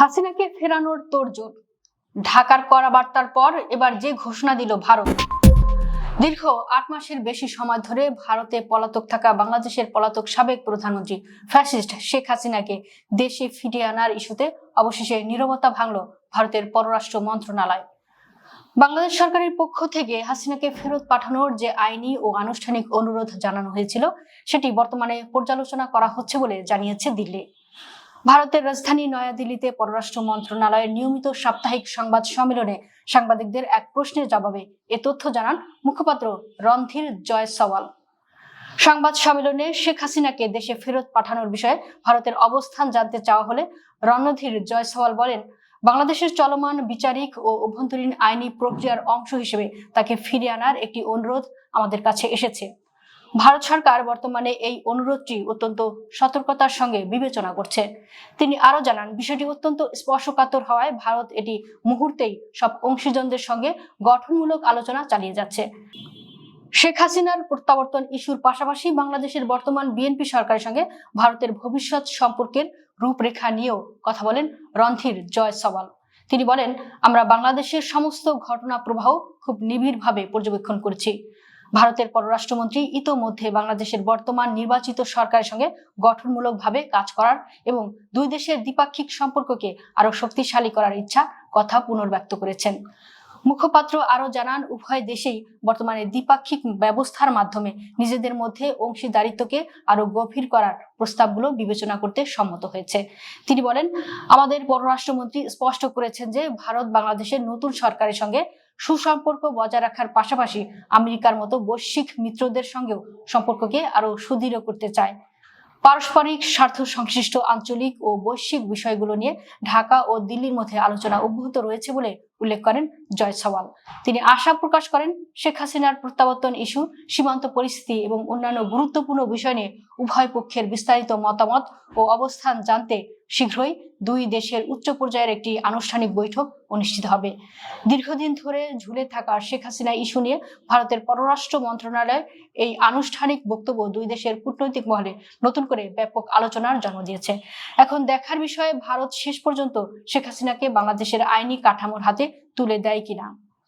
হাসিনাকে ফেরানোর তোড়জোড়। ঢাকার কড়া বার্তার পর এবার যে ঘোষণা দিল ভারত। দীর্ঘ ৮ মাসের বেশি সময় ধরে ভারতে পলাতক থাকা বাংলাদেশের পলাতক সাবেক প্রধানমন্ত্রী ফ্যাসিস্ট শেখ হাসিনাকে দেশে ফিরিয়ে আনার ইস্যুতে অবশেষে নীরবতা ভাঙল ভারতের পররাষ্ট্র মন্ত্রণালয়। বাংলাদেশ সরকারের পক্ষ থেকে হাসিনাকে ফেরত পাঠানোর যে আইনি ও আনুষ্ঠানিক অনুরোধ জানানো হয়েছিল সেটি বর্তমানে পর্যালোচনা করা হচ্ছে বলে জানিয়েছে দিল্লি। ভারতের রাজধানী নয়াদিল্লিতে পররাষ্ট্র মন্ত্রণালয়ের নিয়মিত সাপ্তাহিক সংবাদ সম্মেলনে সাংবাদিকদের এক প্রশ্নের জবাবে এ তথ্য জানান মুখপাত্র রণধীর জয়সওয়াল। সংবাদ সম্মেলনে শেখ হাসিনাকে দেশে ফেরত পাঠানোর বিষয়ে ভারতের অবস্থান জানতে চাওয়া হলে রণধীর জয়সওয়াল বলেন, বাংলাদেশের চলমান বিচারিক ও অভ্যন্তরীণ আইনি প্রক্রিয়ার অংশ হিসেবে তাকে ফিরিয়ে আনার একটি অনুরোধ আমাদের কাছে এসেছে। ভারত সরকার বর্তমানে এই অনুরোধটি অত্যন্ত সতর্কতার সঙ্গে বিবেচনা করছে। তিনি আরো জানান, বিষয়টি অত্যন্ত স্পর্শকাতর হওয়ায় ভারত এটি মুহূর্তেই সব অংশীজনদের সঙ্গে গঠনমূলক আলোচনা চালিয়ে যাচ্ছে। শেখ হাসিনার প্রত্যাবর্তন ইস্যুর পাশাপাশি বাংলাদেশের বর্তমান বিএনপি সরকারের সঙ্গে ভারতের ভবিষ্যৎ সম্পর্কের রূপরেখা নিয়েও কথা বলেন রণধীর জয়সওয়াল। তিনি বলেন, আমরা বাংলাদেশের সমস্ত ঘটনা প্রবাহ খুব নিবিড়ভাবে পর্যবেক্ষণ করেছি। ভারতের পররাষ্ট্রমন্ত্রী ইতোমধ্যে বাংলাদেশের বর্তমান নির্বাচিত সরকারের সঙ্গে গঠনমূলকভাবে কাজ করার এবং দুই দেশের দ্বিপাক্ষিক সম্পর্ককে আরো শক্তিশালী করার ইচ্ছা কথা পুনর্ব্যক্ত করেছেন। মুখপাত্র আরো জানান, উভয় দেশেই বর্তমানে দ্বিপাক্ষিক ব্যবস্থার মাধ্যমে নিজেদের মধ্যে অংশীদারিত্বকে আরো গভীর করার প্রস্তাবগুলো বিবেচনা করতে সম্মত হয়েছে। তিনি বলেন, আমাদের পররাষ্ট্রমন্ত্রী স্পষ্ট করেছেন যে ভারত বাংলাদেশের নতুন সরকারের সঙ্গে সুসম্পর্ক বজায় রাখার পাশাপাশি আমেরিকার মতো বৈশ্বিক মিত্রদের সঙ্গেও সম্পর্ককে আরো সুদৃঢ় করতে চায়। পারস্পরিক স্বার্থ সংশ্লিষ্ট আঞ্চলিক ও বৈশ্বিক বিষয়গুলো নিয়ে ঢাকা ও দিল্লির মধ্যে আলোচনা অব্যাহত রয়েছে বলে উল্লেখ করেন জয়সওয়াল। তিনি আশা প্রকাশ করেন, শেখ হাসিনার প্রত্যাবর্তন ইস্যু, সীমান্ত পরিস্থিতি এবং অন্যান্য গুরুত্বপূর্ণ বিষয় নিয়ে উভয় পক্ষের বিস্তারিত মতামত ও অবস্থান জানতে শীঘ্রই দুই দেশের উচ্চ পর্যায়ের একটি আনুষ্ঠানিক বৈঠক অনুষ্ঠিত হবে। দীর্ঘদিন ধরে ঝুলে থাকা শেখ হাসিনা ইস্যু নিয়ে ভারতের পররাষ্ট্র মন্ত্রণালয় এই আনুষ্ঠানিক বক্তব্য দুই দেশের কূটনৈতিক মহলে নতুন করে ব্যাপক আলোচনার জন্ম দিয়েছে। এখন দেখার বিষয়ে ভারত শেষ পর্যন্ত শেখ হাসিনাকে বাংলাদেশের আইনি কাঠামোর হাতে তুলে দেয় কিনা।